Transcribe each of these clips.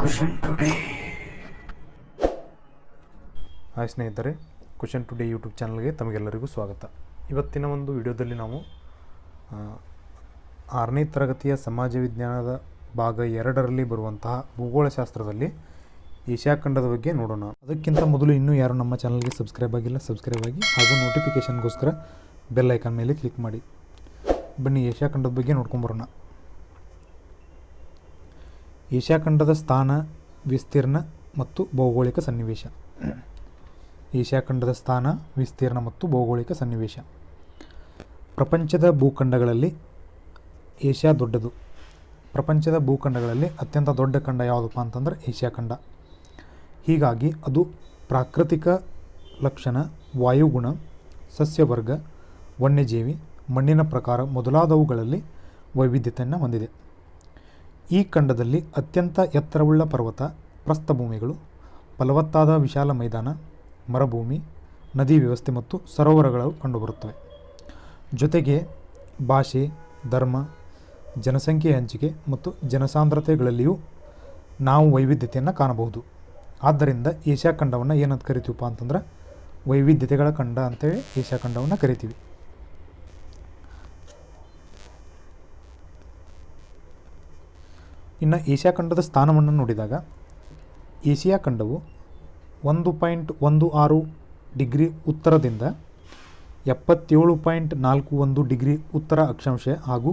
Question today. Hi ಸ್ನೇಹಿತರೆ, question today YouTube ಚಾನಲ್ಗೆ ತಮಗೆಲ್ಲರಿಗೂ ಸ್ವಾಗತ. ಇವತ್ತಿನ ಒಂದು ವಿಡಿಯೋದಲ್ಲಿ ನಾವು 6ನೇ ತರಗತಿಯ ಸಮಾಜ ವಿಜ್ಞಾನದ ಭಾಗ 2ರಲ್ಲಿ ಬರುವಂತಹ ಭೂಗೋಳಶಾಸ್ತ್ರದಲ್ಲಿ ಏಷ್ಯಾ ಖಂಡದ ಬಗ್ಗೆ ನೋಡೋಣ. ಅದಕ್ಕಿಂತ ಮೊದಲು ಇನ್ನೂ ಯಾರು ನಮ್ಮ ಚಾನಲ್ಗೆ ಸಬ್ಸ್ಕ್ರೈಬ್ ಆಗಿಲ್ಲ, ಸಬ್ಸ್ಕ್ರೈಬ್ ಆಗಿ ಹಾಗೂ ನೋಟಿಫಿಕೇಷನ್ಗೋಸ್ಕರ ಬೆಲ್ ಐಕಾನ್ ಮೇಲೆ ಕ್ಲಿಕ್ ಮಾಡಿ. ಬನ್ನಿ ಏಷ್ಯಾ ಖಂಡದ ಬಗ್ಗೆ ನೋಡ್ಕೊಂಬರೋಣ. ಏಷ್ಯಾ ಖಂಡದ ಸ್ಥಾನ, ವಿಸ್ತೀರ್ಣ ಮತ್ತು ಭೌಗೋಳಿಕ ಸನ್ನಿವೇಶ. ಏಷ್ಯಾ ಖಂಡದ ಸ್ಥಾನ, ವಿಸ್ತೀರ್ಣ ಮತ್ತು ಭೌಗೋಳಿಕ ಸನ್ನಿವೇಶ. ಪ್ರಪಂಚದ ಭೂಖಂಡಗಳಲ್ಲಿ ಏಷ್ಯಾ ದೊಡ್ಡದು. ಪ್ರಪಂಚದ ಭೂಖಂಡಗಳಲ್ಲಿ ಅತ್ಯಂತ ದೊಡ್ಡ ಖಂಡ ಯಾವುದಪ್ಪ ಅಂತಂದ್ರೆ ಏಷ್ಯಾ ಖಂಡ. ಹೀಗಾಗಿ ಅದು ಪ್ರಾಕೃತಿಕ ಲಕ್ಷಣ, ವಾಯುಗುಣ, ಸಸ್ಯವರ್ಗ, ವನ್ಯಜೀವಿ, ಮಣ್ಣಿನ ಪ್ರಕಾರ ಮೊದಲಾದವುಗಳಲ್ಲಿ ವೈವಿಧ್ಯತೆಯನ್ನು ಹೊಂದಿದೆ. ಈ ಖಂಡದಲ್ಲಿ ಅತ್ಯಂತ ಎತ್ತರವುಳ್ಳ ಪರ್ವತ, ಪ್ರಸ್ಥಭೂಮಿಗಳು, ಫಲವತ್ತಾದ ವಿಶಾಲ ಮೈದಾನ, ಮರುಭೂಮಿ, ನದಿ ವ್ಯವಸ್ಥೆ ಮತ್ತು ಸರೋವರಗಳು ಕಂಡುಬರುತ್ತವೆ. ಜೊತೆಗೆ ಭಾಷೆ, ಧರ್ಮ, ಜನಸಂಖ್ಯೆ ಹಂಚಿಕೆ ಮತ್ತು ಜನಸಾಂದ್ರತೆಗಳಲ್ಲಿಯೂ ನಾವು ವೈವಿಧ್ಯತೆಯನ್ನು ಕಾಣಬಹುದು. ಆದ್ದರಿಂದ ಏಷ್ಯಾ ಖಂಡವನ್ನು ಏನಂತ ಕರಿತೀವಪ್ಪ ಅಂತಂದ್ರೆ ವೈವಿಧ್ಯತೆಗಳ ಖಂಡ ಅಂತೇಳಿ ಏಷ್ಯಾ ಖಂಡವನ್ನು ಕರಿತೀವಿ. ಇನ್ನು ಏಷ್ಯಾ ಖಂಡದ ಸ್ಥಾನವನ್ನು ನೋಡಿದಾಗ ಏಷ್ಯಾ ಖಂಡವು 1.16 ಡಿಗ್ರಿ ಉತ್ತರದಿಂದ 77.41 ಡಿಗ್ರಿ ಉತ್ತರ ಅಕ್ಷಾಂಶ ಹಾಗೂ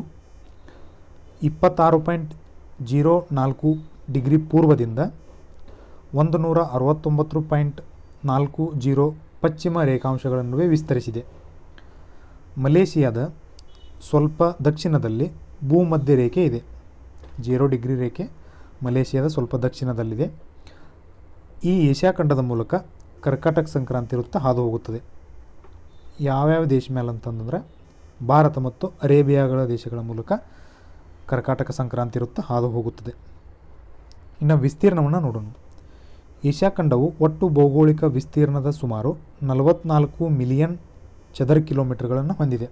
26.04 ಡಿಗ್ರಿ ಪೂರ್ವದಿಂದ 169.40 ಪಶ್ಚಿಮ ರೇಖಾಂಶಗಳ ನಡುವೆ ವಿಸ್ತರಿಸಿದೆ. ಮಲೇಷಿಯಾದ ಸ್ವಲ್ಪ ದಕ್ಷಿಣದಲ್ಲಿ ಭೂಮಧ್ಯ ರೇಖೆ ಇದೆ. 0 ಡಿಗ್ರಿ ರೇಖೆ ಮಲೇಷಿಯಾದ ಸ್ವಲ್ಪ ದಕ್ಷಿಣದಲ್ಲಿದೆ. ಈ ಏಷ್ಯಾ ಖಂಡದ ಮೂಲಕ ಕರ್ಕಾಟಕ ಸಂಕ್ರಾಂತಿ ವೃತ್ತ ಹಾದು ಹೋಗುತ್ತದೆ. ಯಾವ್ಯಾವ ದೇಶ ಮೇಲೆ ಅಂತಂದರೆ ಭಾರತ ಮತ್ತು ಅರೇಬಿಯಾಗಳ ದೇಶಗಳ ಮೂಲಕ ಕರ್ಕಾಟಕ ಸಂಕ್ರಾಂತಿ ವೃತ್ತ ಹಾದು ಹೋಗುತ್ತದೆ. ಇನ್ನು ವಿಸ್ತೀರ್ಣವನ್ನು ನೋಡೋಣ. ಏಷ್ಯಾ ಖಂಡವು ಒಟ್ಟು ಭೌಗೋಳಿಕ ವಿಸ್ತೀರ್ಣದ ಸುಮಾರು 44 ಮಿಲಿಯನ್ ಚದರ ಕಿಲೋಮೀಟರ್ಗಳನ್ನು ಹೊಂದಿದೆ.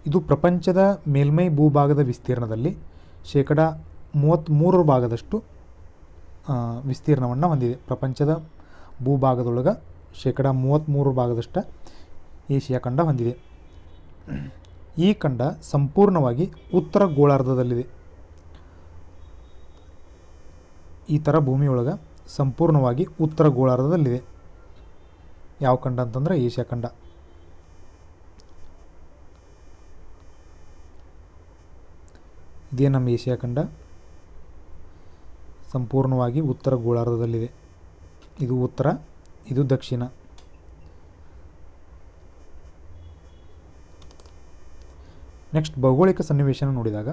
ಇದು ಪ್ರಪಂಚದ ಮೇಲ್ಮೈ ಭೂಭಾಗದ ವಿಸ್ತೀರ್ಣದಲ್ಲಿ 33% ವಿಸ್ತೀರ್ಣವನ್ನು ಹೊಂದಿದೆ. ಪ್ರಪಂಚದ ಭೂಭಾಗದೊಳಗೆ 33% ಏಷ್ಯಾ ಖಂಡ ಹೊಂದಿದೆ. ಈ ಖಂಡ ಸಂಪೂರ್ಣವಾಗಿ ಉತ್ತರ ಗೋಳಾರ್ಧದಲ್ಲಿದೆ. ಈ ಥರ ಭೂಮಿಯೊಳಗೆ ಸಂಪೂರ್ಣವಾಗಿ ಉತ್ತರ ಗೋಳಾರ್ಧದಲ್ಲಿದೆ. ಯಾವ ಖಂಡ ಅಂತಂದರೆ ಏಷ್ಯಾ ಖಂಡ. ಇದೇ ನಮ್ಮ ಏಷ್ಯಾ ಖಂಡ, ಸಂಪೂರ್ಣವಾಗಿ ಉತ್ತರ ಗೋಳಾರ್ಧದಲ್ಲಿದೆ. ಇದು ಉತ್ತರ, ಇದು ದಕ್ಷಿಣ. ನೆಕ್ಸ್ಟ್ ಭೌಗೋಳಿಕ ಸನ್ನಿವೇಶನ ನೋಡಿದಾಗ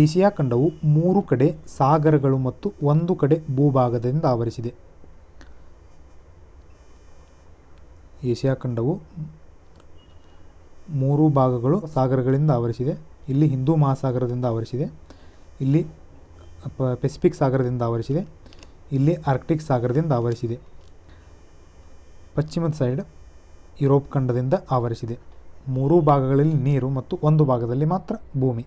ಏಷ್ಯಾ ಖಂಡವು 3 ಕಡೆ ಸಾಗರಗಳು ಮತ್ತು 1 ಕಡೆ ಭೂಭಾಗದಿಂದ ಆವರಿಸಿದೆ. ಏಷ್ಯಾ ಖಂಡವು 3 ಭಾಗಗಳು ಸಾಗರಗಳಿಂದ ಆವರಿಸಿದೆ. ಇಲ್ಲಿ ಹಿಂದೂ ಮಹಾಸಾಗರದಿಂದ ಆವರಿಸಿದೆ, ಇಲ್ಲಿ ಪೆಸಿಫಿಕ್ ಸಾಗರದಿಂದ ಆವರಿಸಿದೆ, ಇಲ್ಲಿ ಆರ್ಕ್ಟಿಕ್ ಸಾಗರದಿಂದ ಆವರಿಸಿದೆ. ಪಶ್ಚಿಮದ ಸೈಡ್ ಯುರೋಪ್ ಖಂಡದಿಂದ ಆವರಿಸಿದೆ. 3 ಭಾಗಗಳಲ್ಲಿ ನೀರು ಮತ್ತು 1 ಭಾಗದಲ್ಲಿ ಮಾತ್ರ ಭೂಮಿ.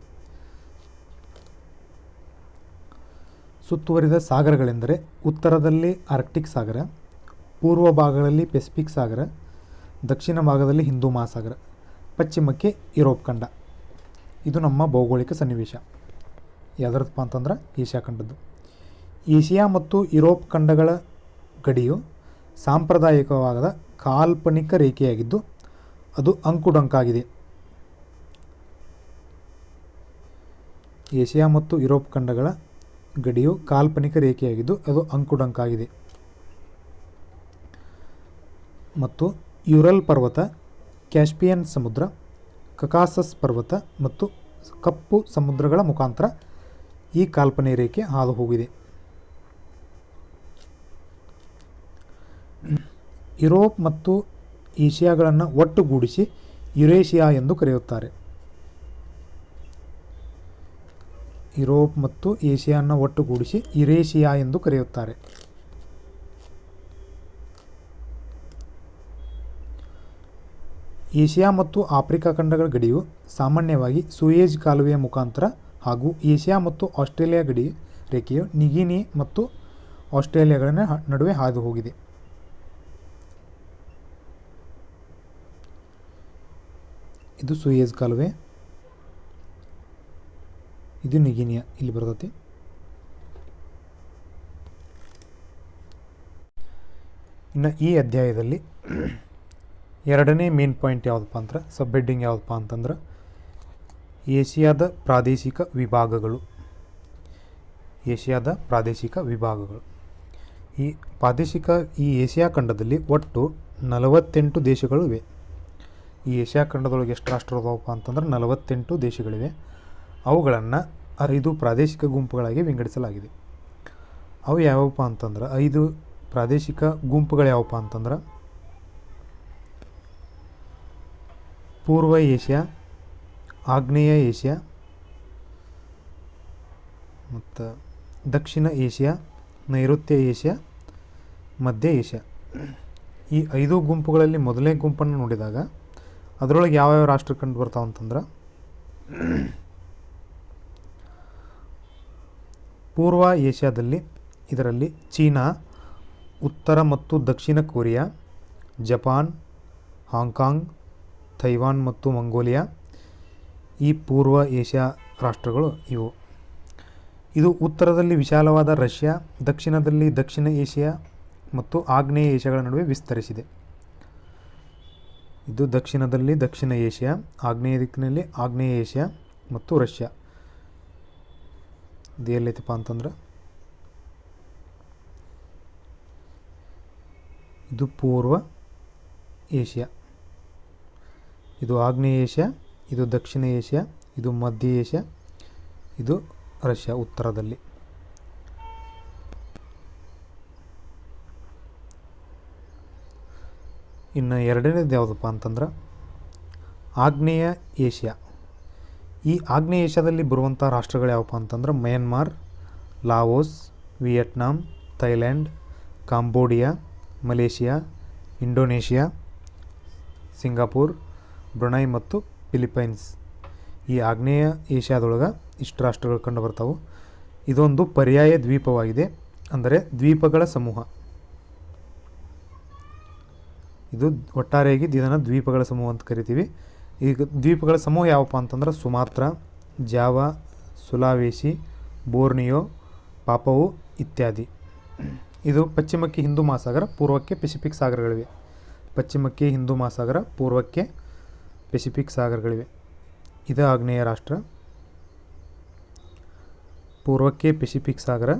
ಸುತ್ತುವರಿದ ಸಾಗರಗಳೆಂದರೆ ಉತ್ತರದಲ್ಲಿ ಆರ್ಕ್ಟಿಕ್ ಸಾಗರ, ಪೂರ್ವ ಭಾಗಗಳಲ್ಲಿ ಪೆಸಿಫಿಕ್ ಸಾಗರ, ದಕ್ಷಿಣ ಭಾಗದಲ್ಲಿ ಹಿಂದೂ ಮಹಾಸಾಗರ, ಪಶ್ಚಿಮಕ್ಕೆ ಯುರೋಪ್ ಖಂಡ. ಇದು ನಮ್ಮ ಭೌಗೋಳಿಕ ಸನ್ನಿವೇಶ. ಯಾವುದರಪ್ಪ ಅಂತಂದ್ರೆ ಏಷ್ಯಾ ಖಂಡದ್ದು. ಏಷ್ಯಾ ಮತ್ತು ಯುರೋಪ್ ಖಂಡಗಳ ಗಡಿಯು ಸಾಂಪ್ರದಾಯಿಕವಾದ ಕಾಲ್ಪನಿಕ ರೇಖೆಯಾಗಿದ್ದು ಅದು ಅಂಕುಡೊಂಕಾಗಿದೆ. ಏಷ್ಯಾ ಮತ್ತು ಯುರೋಪ್ ಖಂಡಗಳ ಗಡಿಯು ಕಾಲ್ಪನಿಕ ರೇಖೆಯಾಗಿದ್ದು ಅದು ಅಂಕುಡೊಂಕಾಗಿದೆ. ಮತ್ತು ಯುರಲ್ ಪರ್ವತ, ಕ್ಯಾಸ್ಪಿಯನ್ ಸಮುದ್ರ, ಕಕಾಸಸ್ ಪರ್ವತ ಮತ್ತು ಕಪ್ಪು ಸಮುದ್ರಗಳ ಮುಖಾಂತರ ಈ ಕಾಲ್ಪನಿಕ ರೇಖೆ ಹಾದು ಹೋಗಿದೆ. ಯುರೋಪ್ ಮತ್ತು ಏಷ್ಯಾಗಳನ್ನು ಒಟ್ಟುಗೂಡಿಸಿ ಯುರೇಷಿಯಾ ಎಂದು ಕರೆಯುತ್ತಾರೆ. ಯುರೋಪ್ ಮತ್ತು ಏಷ್ಯಾವನ್ನು ಒಟ್ಟುಗೂಡಿಸಿ ಯುರೇಷಿಯಾ ಎಂದು ಕರೆಯುತ್ತಾರೆ. ಏಷ್ಯಾ ಮತ್ತು ಆಫ್ರಿಕಾ ಖಂಡಗಳ ಗಡಿಯು ಸಾಮಾನ್ಯವಾಗಿ ಸೂಯೆಜ್ ಕಾಲುವೆಯ ಮುಖಾಂತರ ಹಾಗೂ ಏಷ್ಯಾ ಮತ್ತು ಆಸ್ಟ್ರೇಲಿಯಾ ರೇಖೆಯು ನಿಗಿನಿ ಮತ್ತು ಆಸ್ಟ್ರೇಲಿಯಾಗಳ ನಡುವೆ ಹಾದು ಹೋಗಿದೆ. ಇದು ಸೂಯೆಜ್ ಕಾಲುವೆ, ಇದು ನಿಗಿನಿಯ ಇಲ್ಲಿ ಬರ್ತೈತಿ. ಇನ್ನು ಈ ಅಧ್ಯಾಯದಲ್ಲಿ ಎರಡನೇ ಮೇನ್ ಪಾಯಿಂಟ್ ಯಾವುದಪ್ಪ ಅಂದ್ರೆ, ಸಬ್ ಹೆಡ್ಡಿಂಗ್ ಯಾವುದಪ್ಪ ಅಂತಂದ್ರೆ ಏಷ್ಯಾದ ಪ್ರಾದೇಶಿಕ ವಿಭಾಗಗಳು. ಏಷ್ಯಾದ ಪ್ರಾದೇಶಿಕ ವಿಭಾಗಗಳು. ಈ ಏಷ್ಯಾ ಖಂಡದಲ್ಲಿ ಒಟ್ಟು 48 ದೇಶಗಳು ಇವೆ. ಈ ಏಷ್ಯಾ ಖಂಡದೊಳಗೆ ಎಷ್ಟು ರಾಷ್ಟ್ರಗಳಪ್ಪ ಅಂತಂದ್ರೆ 48 ದೇಶಗಳಿವೆ. ಅವುಗಳನ್ನು 5 ಪ್ರಾದೇಶಿಕ ಗುಂಪುಗಳಾಗಿ ವಿಂಗಡಿಸಲಾಗಿದೆ. ಅವು ಯಾವಪ್ಪ ಅಂತಂದ್ರೆ 5 ಪ್ರಾದೇಶಿಕ ಗುಂಪುಗಳು ಯಾವಪ್ಪ ಅಂತಂದ್ರೆ ಪೂರ್ವ ಏಷ್ಯಾ, ಆಗ್ನೇಯ ಏಷ್ಯಾ ಮತ್ತು ದಕ್ಷಿಣ ಏಷ್ಯಾ, ನೈಋತ್ಯ ಏಷ್ಯಾ, ಮಧ್ಯ ಏಷ್ಯಾ. ಈ 5 ಗುಂಪುಗಳಲ್ಲಿ ಮೊದಲನೇ ಗುಂಪನ್ನು ನೋಡಿದಾಗ ಅದರೊಳಗೆ ಯಾವ್ಯಾವ ರಾಷ್ಟ್ರ ಕಂಡು ಬರ್ತಾವೆ ಅಂತಂದ್ರೆ ಪೂರ್ವ ಏಷ್ಯಾದಲ್ಲಿ ಇದರಲ್ಲಿ ಚೀನಾ, ಉತ್ತರ ಮತ್ತು ದಕ್ಷಿಣ ಕೊರಿಯಾ, ಜಪಾನ್, ಹಾಂಗ್ಕಾಂಗ್, ಥೈವಾನ್ ಮತ್ತು ಮಂಗೋಲಿಯಾ ಈ ಪೂರ್ವ ಏಷ್ಯಾ ರಾಷ್ಟ್ರಗಳು ಇವು. ಇದು ಉತ್ತರದಲ್ಲಿ ವಿಶಾಲವಾದ ರಷ್ಯಾ, ದಕ್ಷಿಣದಲ್ಲಿ ದಕ್ಷಿಣ ಏಷ್ಯಾ ಮತ್ತು ಆಗ್ನೇಯ ಏಷ್ಯಾಗಳ ನಡುವೆ ವಿಸ್ತರಿಸಿದೆ. ಇದು ದಕ್ಷಿಣದಲ್ಲಿ ದಕ್ಷಿಣ ಏಷ್ಯಾ, ಆಗ್ನೇಯ ದಿಕ್ಕಿನಲ್ಲಿ ಆಗ್ನೇಯ ಏಷ್ಯಾ ಮತ್ತು ರಷ್ಯಾ. ಇದು ಎಲ್ಲೈತಪ್ಪ ಅಂತಂದ್ರೆ ಇದು ಪೂರ್ವ ಏಷ್ಯಾ, ಇದು ಆಗ್ನೇಯ ಏಷ್ಯಾ, ಇದು ದಕ್ಷಿಣ ಏಷ್ಯಾ, ಇದು ಮಧ್ಯ ಏಷ್ಯಾ, ಇದು ರಷ್ಯಾ ಉತ್ತರದಲ್ಲಿ. ಇನ್ನು ಎರಡನೇದು ಯಾವುದಪ್ಪ ಅಂತಂದ್ರೆ ಆಗ್ನೇಯ ಏಷ್ಯಾ. ಈ ಆಗ್ನೇಯ ಏಷ್ಯಾದಲ್ಲಿ ಬರುವಂಥ ರಾಷ್ಟ್ರಗಳು ಯಾವಪ್ಪ ಅಂತಂದ್ರೆ Myanmar, Laos, Vietnam, Thailand, Cambodia, Malaysia, Indonesia, Singapore, Brunei ಮತ್ತು ಫಿಲಿಪೈನ್ಸ್. ಈ ಆಗ್ನೇಯ ಏಷ್ಯಾದೊಳಗೆ ಇಷ್ಟು ರಾಷ್ಟ್ರಗಳು ಕಂಡು ಬರ್ತಾವೆ. ಇದೊಂದು ಪರ್ಯಾಯ ದ್ವೀಪವಾಗಿದೆ, ಅಂದರೆ ದ್ವೀಪಗಳ ಸಮೂಹ. ಇದು ಒಟ್ಟಾರೆಯಾಗಿ ಇದನ್ನು ದ್ವೀಪಗಳ ಸಮೂಹ ಅಂತ ಕರಿತೀವಿ. ಈಗ ದ್ವೀಪಗಳ ಸಮೂಹ ಯಾವಪ್ಪ ಅಂತಂದ್ರೆ ಸುಮಾತ್ರಾ, ಜಾವಾ, ಸುಲಾವೇಸಿ, ಬೋರ್ನಿಯೋ, ಪಾಪವು ಇತ್ಯಾದಿ. ಇದು ಪಶ್ಚಿಮಕ್ಕೆ ಹಿಂದೂ ಮಹಾಸಾಗರ, ಪೂರ್ವಕ್ಕೆ ಪೆಸಿಫಿಕ್ ಸಾಗರಗಳಿವೆ. ಪಶ್ಚಿಮಕ್ಕೆ ಹಿಂದೂ ಮಹಾಸಾಗರ, ಪೂರ್ವಕ್ಕೆ ಪೆಸಿಫಿಕ್ ಸಾಗರಗಳಿವೆ. ಇದು ಆಗ್ನೇಯ ರಾಷ್ಟ್ರ. ಪೂರ್ವಕ್ಕೆ ಪೆಸಿಫಿಕ್ ಸಾಗರ,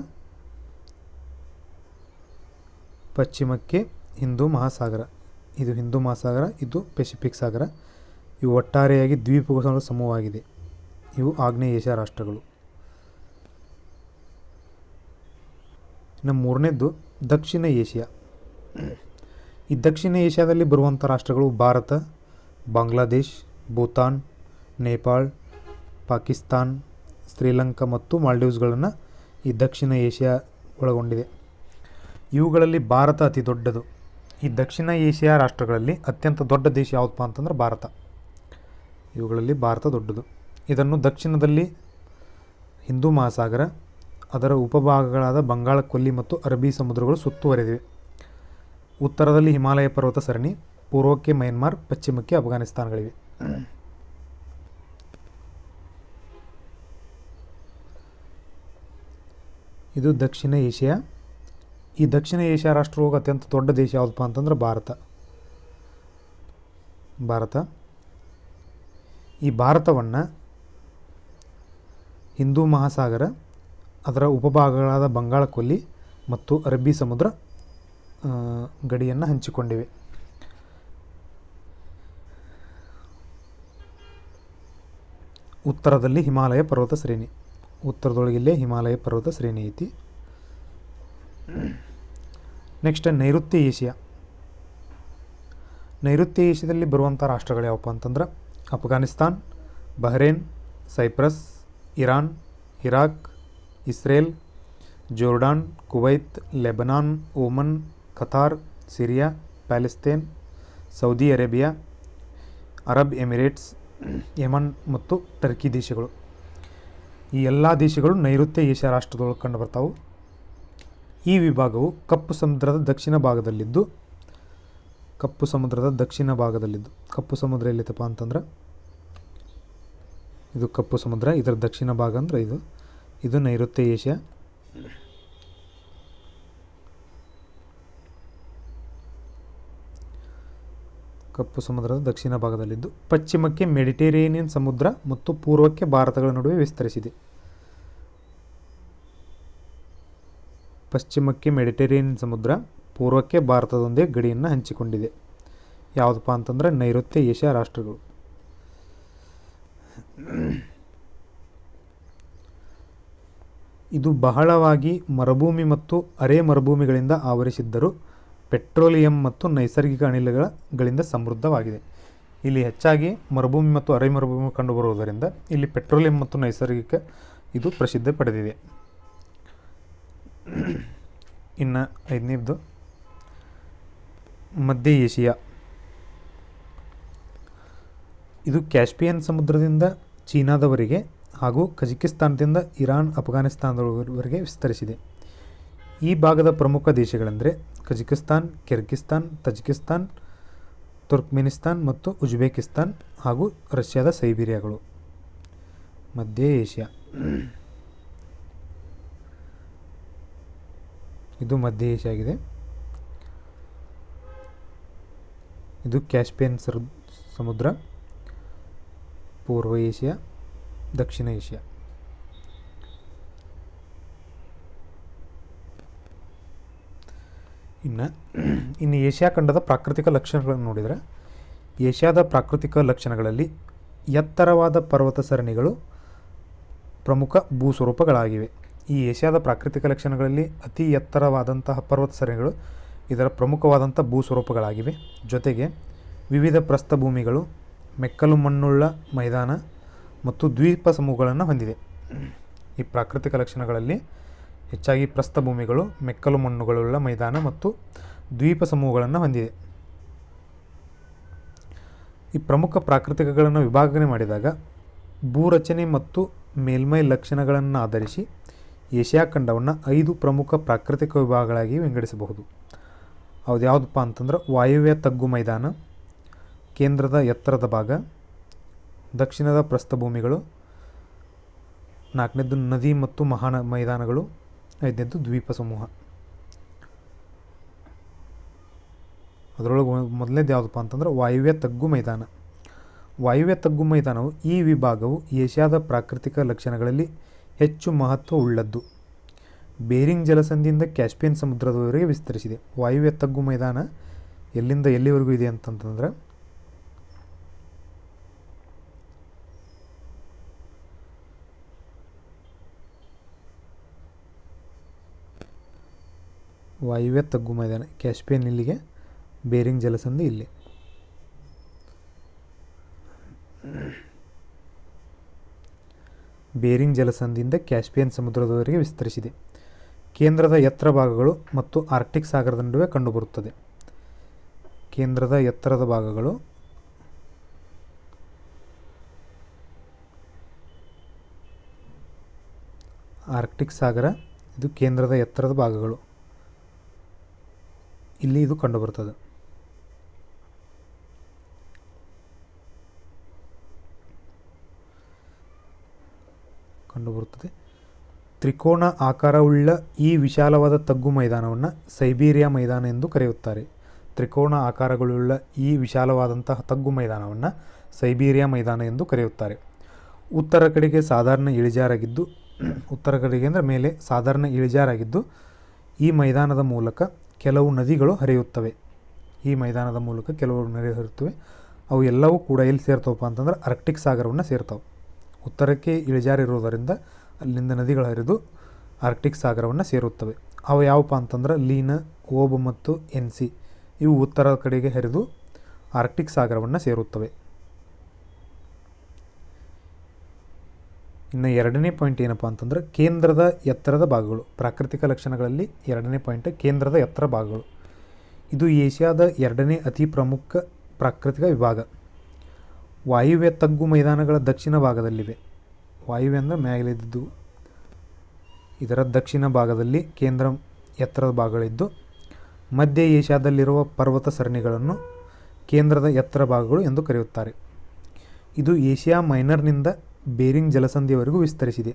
ಪಶ್ಚಿಮಕ್ಕೆ ಹಿಂದೂ ಮಹಾಸಾಗರ. ಇದು ಹಿಂದೂ ಮಹಾಸಾಗರ, ಇದು ಪೆಸಿಫಿಕ್ ಸಾಗರ. ಇವು ಒಟ್ಟಾರೆಯಾಗಿ ದ್ವೀಪಗಳ ಸಮೂಹವಾಗಿದೆ. ಇವು ಆಗ್ನೇಯ ಏಷ್ಯಾ ರಾಷ್ಟ್ರಗಳು. ಇನ್ನು ಮೂರನೇದ್ದು ದಕ್ಷಿಣ ಏಷ್ಯಾ. ಈ ದಕ್ಷಿಣ ಏಷ್ಯಾದಲ್ಲಿ ಬರುವಂಥ ರಾಷ್ಟ್ರಗಳು ಭಾರತ, ಬಾಂಗ್ಲಾದೇಶ್, ಭೂತಾನ್, ನೇಪಾಳ್, ಪಾಕಿಸ್ತಾನ್, ಶ್ರೀಲಂಕಾ ಮತ್ತು ಮಾಲ್ಡೀವ್ಸ್ಗಳನ್ನು ಈ ದಕ್ಷಿಣ ಏಷ್ಯಾ ಒಳಗೊಂಡಿದೆ. ಇವುಗಳಲ್ಲಿ ಭಾರತ ಅತಿ ದೊಡ್ಡದು. ಈ ದಕ್ಷಿಣ ಏಷ್ಯಾ ರಾಷ್ಟ್ರಗಳಲ್ಲಿ ಅತ್ಯಂತ ದೊಡ್ಡ ದೇಶ ಯಾವುದಪ್ಪ ಅಂತಂದ್ರೆ ಭಾರತ. ಇವುಗಳಲ್ಲಿ ಭಾರತ ದೊಡ್ಡದು. ಇದನ್ನು ದಕ್ಷಿಣದಲ್ಲಿ ಹಿಂದೂ ಮಹಾಸಾಗರ, ಅದರ ಉಪಭಾಗಗಳಾದ ಬಂಗಾಳ ಕೊಲ್ಲಿ ಮತ್ತು ಅರಬ್ಬಿ ಸಮುದ್ರಗಳು ಸುತ್ತುವರೆದಿವೆ. ಉತ್ತರದಲ್ಲಿ ಹಿಮಾಲಯ ಪರ್ವತ ಸರಣಿ, ಪೂರ್ವಕ್ಕೆ ಮ್ಯಾನ್ಮಾರ್, ಪಶ್ಚಿಮಕ್ಕೆ ಅಫ್ಘಾನಿಸ್ತಾನಗಳಿವೆ. ಇದು ದಕ್ಷಿಣ ಏಷ್ಯಾ. ಈ ದಕ್ಷಿಣ ಏಷ್ಯಾ ರಾಷ್ಟ್ರಗಳಿಗೆ ಅತ್ಯಂತ ದೊಡ್ಡ ದೇಶ ಯಾವುದಪ್ಪ ಅಂತಂದ್ರೆ ಭಾರತ. ಈ ಭಾರತವನ್ನು ಹಿಂದೂ ಮಹಾಸಾಗರ, ಅದರ ಉಪಭಾಗಗಳಾದ ಬಂಗಾಳ ಕೊಲ್ಲಿ ಮತ್ತು ಅರಬ್ಬಿ ಸಮುದ್ರ ಗಡಿಯನ್ನು ಹಂಚಿಕೊಂಡಿವೆ. ಉತ್ತರದಲ್ಲಿ ಹಿಮಾಲಯ ಪರ್ವತ ಶ್ರೇಣಿ, ಉತ್ತರದೊಳಗಿಲ್ಲೇ ಹಿಮಾಲಯ ಪರ್ವತ ಶ್ರೇಣಿ ಐತಿ. ನೆಕ್ಸ್ಟ್ ನೈಋತ್ಯ ಏಷ್ಯಾ. ನೈಋತ್ಯ ಏಷ್ಯಾದಲ್ಲಿ ಬರುವಂಥ ರಾಷ್ಟ್ರಗಳು ಯಾವಪ್ಪ ಅಂತಂದ್ರೆ Afghanistan, Bahrain, Cyprus, Iran, Iraq, Israel, Jordan, Kuwait, Lebanon, Oman, Qatar, Syria, Palestine, Saudi Arabia, Arab Emirates, Yemen ಮತ್ತು ಟರ್ಕಿ ದೇಶಗಳು. ಈ ಎಲ್ಲ ದೇಶಗಳು ನೈಋತ್ಯ ಏಷ್ಯಾ ರಾಷ್ಟ್ರದೊಳಗೆ ಕಂಡು ಬರ್ತಾವೆ. ಈ ವಿಭಾಗವು ಕಪ್ಪು ಸಮುದ್ರದ ದಕ್ಷಿಣ ಭಾಗದಲ್ಲಿದ್ದು ಕಪ್ಪು ಸಮುದ್ರ ಎಲ್ಲಿತ್ತಪ್ಪ ಅಂತಂದ್ರೆ ಇದು ಕಪ್ಪು ಸಮುದ್ರ, ಇದರ ದಕ್ಷಿಣ ಭಾಗ ಅಂದ್ರೆ ಇದು ನೈಋತ್ಯ ಏಷ್ಯಾ. ಕಪ್ಪು ಸಮುದ್ರದ ದಕ್ಷಿಣ ಭಾಗದಲ್ಲಿದ್ದು ಪಶ್ಚಿಮಕ್ಕೆ ಮೆಡಿಟರೇನಿಯನ್ ಸಮುದ್ರ ಮತ್ತು ಪೂರ್ವಕ್ಕೆ ಭಾರತಗಳ ನಡುವೆ ವಿಸ್ತರಿಸಿದೆ. ಪಶ್ಚಿಮಕ್ಕೆ ಮೆಡಿಟರೇನಿಯನ್ ಸಮುದ್ರ, ಪೂರ್ವಕ್ಕೆ ಭಾರತದೊಂದಿಗೆ ಗಡಿಯನ್ನು ಹಂಚಿಕೊಂಡಿದೆ. ಯಾವುದಪ್ಪ ಅಂತಂದ್ರೆ ನೈಋತ್ಯ ಏಷ್ಯಾ ರಾಷ್ಟ್ರಗಳು. ಇದು ಬಹಳವಾಗಿ ಮರುಭೂಮಿ ಮತ್ತು ಅರೆ ಮರುಭೂಮಿಗಳಿಂದ ಆವರಿಸಿದ್ದರೂ ಪೆಟ್ರೋಲಿಯಂ ಮತ್ತು ನೈಸರ್ಗಿಕ ಅನಿಲಗಳಿಂದ ಸಮೃದ್ಧವಾಗಿದೆ. ಇಲ್ಲಿ ಹೆಚ್ಚಾಗಿ ಮರುಭೂಮಿ ಮತ್ತು ಅರೆ ಮರುಭೂಮಿ ಕಂಡುಬರುವುದರಿಂದ ಇಲ್ಲಿ ಪೆಟ್ರೋಲಿಯಂ ಮತ್ತು ನೈಸರ್ಗಿಕ ಇದು ಪ್ರಸಿದ್ಧಿ ಪಡೆದಿದೆ. ಇನ್ನು 5ನೇದು ಮಧ್ಯ ಏಷ್ಯಾ. ಇದು ಕ್ಯಾಸ್ಪಿಯನ್ ಸಮುದ್ರದಿಂದ ಚೀನಾದವರೆಗೆ ಹಾಗೂ ಕಜಕಿಸ್ತಾನದಿಂದ ಇರಾನ್ ಅಫ್ಘಾನಿಸ್ತಾನದವರೆಗೆ ವಿಸ್ತರಿಸಿದೆ. ಈ ಭಾಗದ ಪ್ರಮುಖ ದೇಶಗಳೆಂದರೆ ಕಜಕಿಸ್ತಾನ್, ಕಿರ್ಗಿಸ್ತಾನ್, ತಜಿಕಿಸ್ತಾನ್, ತುರ್ಕ್ಮೆನಿಸ್ತಾನ್ ಮತ್ತು ಉಜ್ಬೇಕಿಸ್ತಾನ್ ಹಾಗೂ ರಷ್ಯಾದ ಸೈಬೀರಿಯಾಗಳು. ಮಧ್ಯ ಏಷ್ಯಾ ಇದು ಮಧ್ಯ ಏಷ್ಯಾ ಆಗಿದೆ. ಇದು ಕ್ಯಾಸ್ಪಿಯನ್ ಸಮುದ್ರ, ಪೂರ್ವ ಏಷ್ಯಾ, ದಕ್ಷಿಣ ಏಷ್ಯಾ. ಇನ್ನು ಏಷ್ಯಾ ಖಂಡದ ಪ್ರಾಕೃತಿಕ ಲಕ್ಷಣಗಳನ್ನು ನೋಡಿದರೆ, ಏಷ್ಯಾದ ಪ್ರಾಕೃತಿಕ ಲಕ್ಷಣಗಳಲ್ಲಿ ಎತ್ತರವಾದ ಪರ್ವತ ಸರಣಿಗಳು ಪ್ರಮುಖ ಭೂಸ್ವರೂಪಗಳಾಗಿವೆ. ಈ ಏಷ್ಯಾದ ಪ್ರಾಕೃತಿಕ ಲಕ್ಷಣಗಳಲ್ಲಿ ಅತಿ ಎತ್ತರವಾದಂತಹ ಪರ್ವತ ಸರಣಿಗಳು ಇದರ ಪ್ರಮುಖವಾದಂಥ ಭೂಸ್ವರೂಪಗಳಾಗಿವೆ. ಜೊತೆಗೆ ವಿವಿಧ ಪ್ರಸ್ಥಭೂಮಿಗಳು, ಮೆಕ್ಕಲು ಮಣ್ಣುಳ್ಳ ಮೈದಾನ ಮತ್ತು ದ್ವೀಪ ಸಮೂಹಗಳನ್ನು ಹೊಂದಿದೆ. ಈ ಪ್ರಾಕೃತಿಕ ಲಕ್ಷಣಗಳಲ್ಲಿ ಹೆಚ್ಚಾಗಿ ಪ್ರಸ್ಥಭೂಮಿಗಳು, ಮೆಕ್ಕಲು ಮಣ್ಣುಗಳುಳ್ಳ ಮೈದಾನ ಮತ್ತು ದ್ವೀಪ ಸಮೂಹಗಳನ್ನು ಹೊಂದಿದೆ. ಈ ಪ್ರಮುಖ ಪ್ರಾಕೃತಿಕಗಳನ್ನು ವಿಭಾಗನೆ ಮಾಡಿದಾಗ ಭೂರಚನೆ ಮತ್ತು ಮೇಲ್ಮೈ ಲಕ್ಷಣಗಳನ್ನು ಆಧರಿಸಿ ಏಷ್ಯಾ ಖಂಡವನ್ನು 5 ಪ್ರಮುಖ ಪ್ರಾಕೃತಿಕ ವಿಭಾಗಗಳಾಗಿ ವಿಂಗಡಿಸಬಹುದು. ಅದು ಯಾವುದಪ್ಪ ಅಂತಂದ್ರೆ ವಾಯುವ್ಯ ತಗ್ಗು ಮೈದಾನ, ಕೇಂದ್ರದ ಎತ್ತರದ ಭಾಗ, ದಕ್ಷಿಣದ ಪ್ರಸ್ಥಭೂಮಿಗಳು, 4ನೇದು ನದಿ ಮತ್ತು ಮಹಾ ಮೈದಾನಗಳು, 5ನೇದು ದ್ವೀಪ ಸಮೂಹ. ಅದರೊಳಗೆ ಮೊದಲನೇದು ಯಾವುದಪ್ಪ ಅಂತಂದ್ರೆ ವಾಯುವ್ಯ ತಗ್ಗು ಮೈದಾನ. ವಾಯುವ್ಯ ತಗ್ಗು ಮೈದಾನವು ಈ ವಿಭಾಗವು ಏಷ್ಯಾದ ಪ್ರಾಕೃತಿಕ ಲಕ್ಷಣಗಳಲ್ಲಿ ಹೆಚ್ಚು ಮಹತ್ವ ಉಳ್ಳದ್ದು. ಬೇರಿಂಗ್ ಜಲಸಂಧಿಯಿಂದ ಕ್ಯಾಸ್ಪಿಯನ್ ಸಮುದ್ರದವರೆಗೆ ವಿಸ್ತರಿಸಿದೆ. ವಾಯುವ್ಯ ತಗ್ಗು ಮೈದಾನ ಎಲ್ಲಿಂದ ಎಲ್ಲಿವರೆಗೂ ಇದೆ ಅಂತಂತಂದ್ರೆ ವಾಯುವ್ಯ ತಗ್ಗು ಮೈದಾನ ಕ್ಯಾಸ್ಪಿಯನ್ ಇಲ್ಲಿಗೆ, ಬೇರಿಂಗ್ ಜಲಸಂಧಿ ಇಲ್ಲಿ. ಬೇರಿಂಗ್ ಜಲಸಂಧಿಯಿಂದ ಕ್ಯಾಸ್ಪಿಯನ್ ಸಮುದ್ರದವರೆಗೆ ವಿಸ್ತರಿಸಿದೆ. ಕೇಂದ್ರದ ಎತ್ತರ ಭಾಗಗಳು ಮತ್ತು ಆರ್ಕ್ಟಿಕ್ ಸಾಗರದ ನಡುವೆ ಕಂಡುಬರುತ್ತದೆ. ಕೇಂದ್ರದ ಎತ್ತರದ ಭಾಗಗಳು ಆರ್ಕ್ಟಿಕ್ ಸಾಗರ, ಇದು ಕೇಂದ್ರದ ಎತ್ತರದ ಭಾಗಗಳು, ಇಲ್ಲಿ ಇದು ಕಂಡುಬರುತ್ತದೆ. ತ್ರಿಕೋನ ಆಕಾರವುಳ್ಳ ಈ ವಿಶಾಲವಾದ ತಗ್ಗು ಮೈದಾನವನ್ನು ಸೈಬೀರಿಯಾ ಮೈದಾನ ಎಂದು ಕರೆಯುತ್ತಾರೆ. ತ್ರಿಕೋನ ಆಕಾರಗಳುಳ್ಳ ಈ ವಿಶಾಲವಾದಂತಹ ತಗ್ಗು ಮೈದಾನವನ್ನು ಸೈಬೀರಿಯಾ ಮೈದಾನ ಎಂದು ಕರೆಯುತ್ತಾರೆ. ಉತ್ತರ ಕಡೆಗೆ ಅಂದರೆ ಮೇಲೆ ಸಾಧಾರಣ ಇಳಿಜಾರಾಗಿದ್ದು ಈ ಮೈದಾನದ ಮೂಲಕ ಕೆಲವು ನದಿಗಳು ಹರಿಯುತ್ತವೆ. ಅವು ಎಲ್ಲವೂ ಕೂಡ ಎಲ್ಲಿ ಸೇರ್ತವಪ್ಪ ಅಂತಂದ್ರೆ ಆರ್ಕ್ಟಿಕ್ ಸಾಗರವನ್ನು ಸೇರ್ತಾವೆ. ಉತ್ತರಕ್ಕೆ ಇಳಿಜಾರಿರುವುದರಿಂದ ಅಲ್ಲಿಂದ ನದಿಗಳು ಹರಿದು ಆರ್ಕ್ಟಿಕ್ ಸಾಗರವನ್ನು ಸೇರುತ್ತವೆ. ಅವು ಯಾವಪ್ಪ ಅಂತಂದ್ರೆ ಲೀನ, ಓಬ್ ಮತ್ತು ಎನ್ಸಿ. ಇವು ಉತ್ತರ ಕಡೆಗೆ ಹರಿದು ಆರ್ಕ್ಟಿಕ್ ಸಾಗರವನ್ನು ಸೇರುತ್ತವೆ. ಇನ್ನು 2ನೇ ಪಾಯಿಂಟ್ ಏನಪ್ಪ ಅಂತಂದ್ರೆ ಕೇಂದ್ರದ ಎತ್ತರದ ಭಾಗಗಳು. ಪ್ರಾಕೃತಿಕ ಲಕ್ಷಣಗಳಲ್ಲಿ 2ನೇ ಪಾಯಿಂಟ್ ಕೇಂದ್ರದ ಎತ್ತರ ಭಾಗಗಳು. ಇದು ಏಷ್ಯಾದ 2ನೇ ಅತಿ ಪ್ರಮುಖ ಪ್ರಾಕೃತಿಕ ವಿಭಾಗ. ವಾಯುವ್ಯ ತಗ್ಗು ಮೈದಾನಗಳ ದಕ್ಷಿಣ ಭಾಗದಲ್ಲಿವೆ. ವಾಯುವ್ಯ ಅಂದರೆ ಮ್ಯಾಲಿದ್ದು. ಇದರ ದಕ್ಷಿಣ ಭಾಗದಲ್ಲಿ ಕೇಂದ್ರ ಎತ್ತರದ ಭಾಗಗಳಿದ್ದು ಮಧ್ಯ ಏಷ್ಯಾದಲ್ಲಿರುವ ಪರ್ವತ ಸರಣಿಗಳನ್ನು ಕೇಂದ್ರದ ಎತ್ತರ ಭಾಗಗಳು ಎಂದು ಕರೆಯುತ್ತಾರೆ. ಇದು ಏಷ್ಯಾ ಮೈನರ್ನಿಂದ ಬೇರಿಂಗ್ ಜಲಸಂಧಿಯವರೆಗೂ ವಿಸ್ತರಿಸಿದೆ.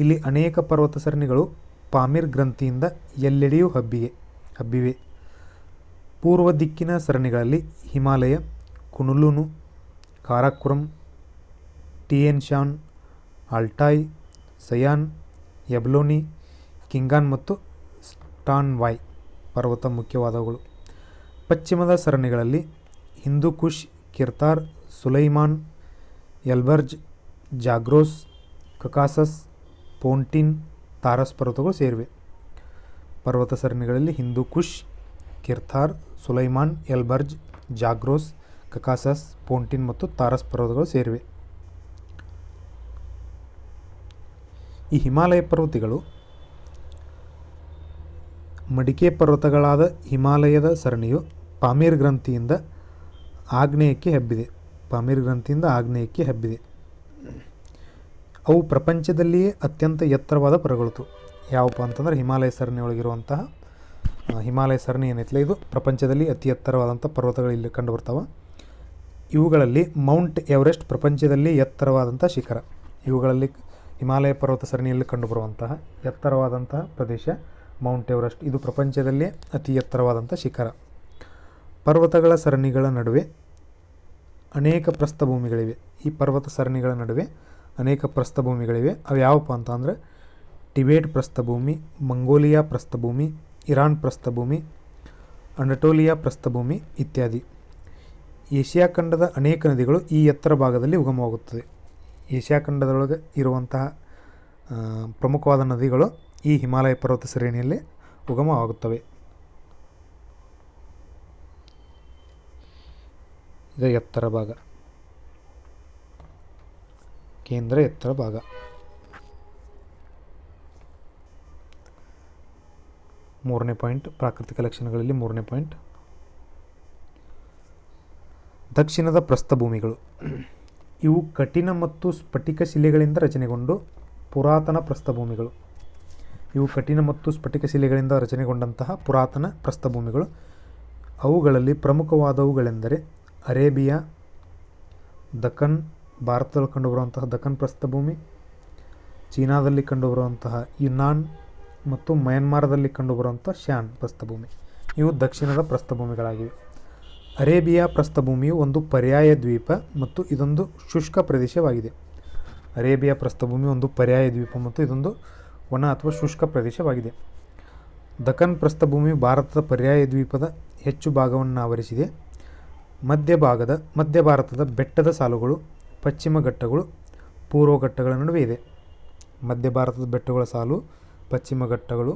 ಇಲ್ಲಿ ಅನೇಕ ಪರ್ವತ ಸರಣಿಗಳು ಪಾಮಿರ್ ಗ್ರಂಥಿಯಿಂದ ಎಲ್ಲೆಡೆಯೂ ಹಬ್ಬಿವೆ. ಪೂರ್ವ ದಿಕ್ಕಿನ ಸರಣಿಗಳಲ್ಲಿ ಹಿಮಾಲಯ, ಕುನುಲುನ್, ಕಾರಾಕೋರಂ, ಟಿಯೆನ್ ಶಾನ್, ಅಲ್ಟಾಯ್, ಸಯಾನ್, ಯಬ್ಲೋನಿ, ಕಿಂಗಾನ್ ಮತ್ತು ಸ್ಟಾನ್ವಾಯ್ ಪರ್ವತ ಮುಖ್ಯವಾದವುಗಳು. ಪಶ್ಚಿಮದ ಸರಣಿಗಳಲ್ಲಿ ಹಿಂದೂ ಕುಶ್, ಕಿರ್ತಾರ್, ಸುಲೈಮಾನ್, ಎಲ್ಬರ್ಜ್, ಜಾಗ್ರೋಸ್, ಕಕಾಸಸ್, ಪೋಂಟಿನ್, ತಾರಸ್ ಪರ್ವತಗಳು ಸೇರಿವೆ. ಪರ್ವತ ಸರಣಿಗಳಲ್ಲಿ ಹಿಂದೂ ಕುಶ್, ಕಿರ್ತಾರ್, ಸುಲೈಮಾನ್, ಎಲ್ಬರ್ಜ್, ಜಾಗ್ರೋಸ್, ಕಕಾಸಸ್, ಪೋಂಟಿನ್ ಮತ್ತು ತಾರಸ್ ಪರ್ವತಗಳು ಸೇರಿವೆ. ಈ ಹಿಮಾಲಯ ಪರ್ವತಗಳು ಮಡಿಕೆ ಪರ್ವತಗಳಾದ ಹಿಮಾಲಯದ ಸರಣಿಯು ಪಾಮೀರ್ ಗ್ರಂಥಿಯಿಂದ ಆಗ್ನೇಯಕ್ಕೆ ಹಬ್ಬಿದೆ. ಅವು ಪ್ರಪಂಚದಲ್ಲಿಯೇ ಅತ್ಯಂತ ಎತ್ತರವಾದ ಪರ್ವತಗಳು. ಯಾವಪ್ಪ ಅಂತಂದರೆ ಹಿಮಾಲಯ ಸರಣಿಯೊಳಗಿರುವಂತಹ ಹಿಮಾಲಯ ಸರಣಿ ಏನೈತಿಲ್ಲ, ಇದು ಪ್ರಪಂಚದಲ್ಲಿ ಅತಿ ಎತ್ತರವಾದಂಥ ಪರ್ವತಗಳು ಇಲ್ಲಿ ಕಂಡುಬರ್ತಾವೆ. ಇವುಗಳಲ್ಲಿ ಮೌಂಟ್ ಎವರೆಸ್ಟ್ ಪ್ರಪಂಚದಲ್ಲಿ ಎತ್ತರವಾದಂಥ ಶಿಖರ. ಇವುಗಳಲ್ಲಿ ಹಿಮಾಲಯ ಪರ್ವತ ಸರಣಿಯಲ್ಲಿ ಕಂಡುಬರುವಂತಹ ಎತ್ತರವಾದಂತಹ ಪ್ರದೇಶ ಮೌಂಟ್ ಎವರೆಸ್ಟ್. ಇದು ಪ್ರಪಂಚದಲ್ಲೇ ಅತಿ ಎತ್ತರವಾದಂಥ ಶಿಖರ. ಪರ್ವತಗಳ ಸರಣಿಗಳ ನಡುವೆ ಅನೇಕ ಪ್ರಸ್ಥಭೂಮಿಗಳಿವೆ. ಈ ಪರ್ವತ ಸರಣಿಗಳ ನಡುವೆ ಅನೇಕ ಪ್ರಸ್ಥಭೂಮಿಗಳಿವೆ. ಅವು ಯಾವಪ್ಪ ಅಂತ ಅಂದರೆ ಟಿಬೇಟ್ ಪ್ರಸ್ಥಭೂಮಿ, ಮಂಗೋಲಿಯಾ ಪ್ರಸ್ಥಭೂಮಿ, ಇರಾನ್ ಪ್ರಸ್ಥಭೂಮಿ, ಅನಟೋಲಿಯಾ ಪ್ರಸ್ಥಭೂಮಿ ಇತ್ಯಾದಿ. ಏಷ್ಯಾ ಖಂಡದ ಅನೇಕ ನದಿಗಳು ಈ ಎತ್ತರ ಭಾಗದಲ್ಲಿ ಉಗಮವಾಗುತ್ತದೆ. ಏಷ್ಯಾ ಖಂಡದೊಳಗೆ ಇರುವಂತಹ ಪ್ರಮುಖವಾದ ನದಿಗಳು ಈ ಹಿಮಾಲಯ ಪರ್ವತ ಶ್ರೇಣಿಯಲ್ಲಿ ಉಗಮವಾಗುತ್ತವೆ. ಇದು ಎತ್ತರ ಭಾಗ, ಕೇಂದ್ರ ಎತ್ತರ ಭಾಗ. ಮೂರನೇ ಪಾಯಿಂಟ್, ಪ್ರಾಕೃತಿಕ ಲಕ್ಷಣಗಳಲ್ಲಿ ಮೂರನೇ ಪಾಯಿಂಟ್, ದಕ್ಷಿಣದ ಪ್ರಸ್ಥಭೂಮಿಗಳು. ಇವು ಕಠಿಣ ಮತ್ತು ಸ್ಫಟಿಕ ಶಿಲೆಗಳಿಂದ ರಚನೆಗೊಂಡು ಪುರಾತನ ಪ್ರಸ್ಥಭೂಮಿಗಳು. ರಚನೆಗೊಂಡಂತಹ ಪುರಾತನ ಪ್ರಸ್ಥಭೂಮಿಗಳು. ಅವುಗಳಲ್ಲಿ ಪ್ರಮುಖವಾದವುಗಳೆಂದರೆ ಅರೇಬಿಯಾ, ದಕ್ಕನ್, ಭಾರತದಲ್ಲಿ ಕಂಡುಬರುವಂತಹ ದಕ್ಕನ್ ಪ್ರಸ್ಥಭೂಮಿ, ಚೀನಾದಲ್ಲಿ ಕಂಡುಬರುವಂತಹ ಯುನಾನ್ ಮತ್ತು ಮಯನ್ಮಾರದಲ್ಲಿ ಕಂಡುಬರುವಂಥ ಶಾನ್ ಪ್ರಸ್ಥಭೂಮಿ. ಇವು ದಕ್ಷಿಣದ ಪ್ರಸ್ಥಭೂಮಿಗಳಾಗಿವೆ. ಅರೇಬಿಯಾ ಪ್ರಸ್ಥಭೂಮಿಯು ಒಂದು ಪರ್ಯಾಯ ದ್ವೀಪ ಮತ್ತು ಇದೊಂದು ಶುಷ್ಕ ಪ್ರದೇಶವಾಗಿದೆ. ಅರೇಬಿಯಾ ಪ್ರಸ್ಥಭೂಮಿ ಒಂದು ಪರ್ಯಾಯ ದ್ವೀಪ ಮತ್ತು ಇದೊಂದು ವನ ಅಥವಾ ಶುಷ್ಕ ಪ್ರದೇಶವಾಗಿದೆ. ದಕ್ಕನ್ ಪ್ರಸ್ಥಭೂಮಿಯು ಭಾರತದ ಪರ್ಯಾಯ ದ್ವೀಪದ ಹೆಚ್ಚು ಭಾಗವನ್ನು ಆವರಿಸಿದೆ. ಮಧ್ಯ ಭಾರತದ ಬೆಟ್ಟದ ಸಾಲುಗಳು ಪಶ್ಚಿಮ ಘಟ್ಟಗಳು, ಪೂರ್ವ ಘಟ್ಟಗಳ ನಡುವೆ ಇದೆ. ಮಧ್ಯ ಭಾರತದ ಬೆಟ್ಟಗಳ ಸಾಲು ಪಶ್ಚಿಮ ಘಟ್ಟಗಳು,